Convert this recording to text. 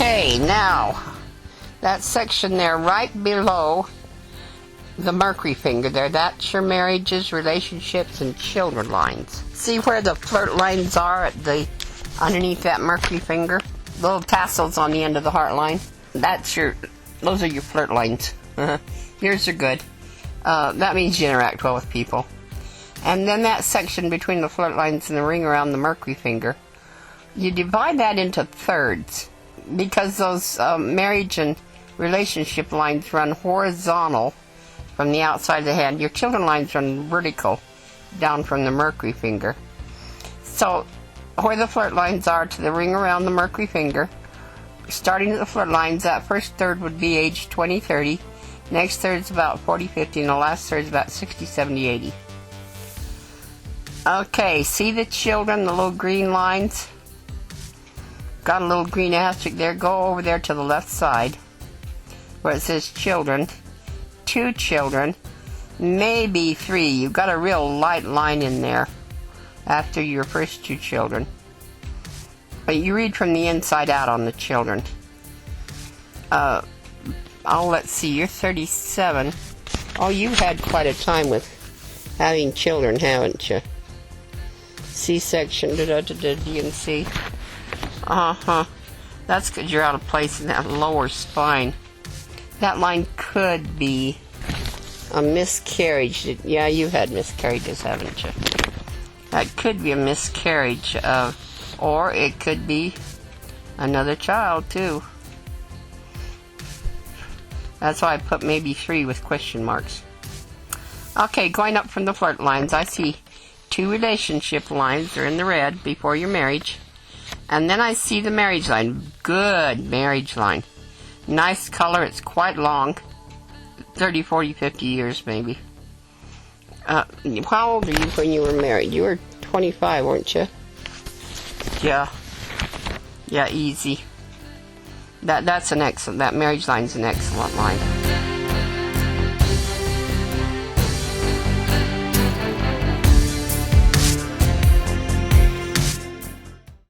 Okay, now that section there right below the Mercury finger there, that's your marriages, relationships, and children lines. See where the flirt lines are at the underneath that Mercury finger? Little tassels on the end of the heart line. Those are your flirt lines. Yours are good. That means you interact well with people. And then that section between the flirt lines and the ring around the Mercury finger, you divide that into thirds because those marriage and relationship lines run horizontal from the outside of the hand. Your children lines run vertical down from the Mercury finger. So where the flirt lines are to the ring around the Mercury finger, starting at the flirt lines, that first third would be age 20, 30. Next third is about 40, 50, and the last third is about 60, 70, 80. Okay, see the children, the little green lines? Got a little green asterisk there. Go over there to the left side where it says children. 2 children, maybe 3. You've got a real light line in there after your first 2 children. But you read from the inside out on the children. Let's see, you're 37. Oh, you've had quite a time with having children, haven't you? C-section, D&C. That's because you're out of place in that lower spine. That line could be a miscarriage. Yeah, you've had miscarriages, haven't you? That could be a miscarriage, or it could be another child, too. That's why I put maybe 3 with question marks. Okay, going up from the flirt lines, I see 2 relationship lines. They're in the red before your marriage. And then I see the marriage line. Good marriage line. Nice color. It's quite long. 30, 40, 50 years maybe. How old are you when you were married? You were 25, weren't you? Yeah. Yeah, easy. That marriage line's an excellent line.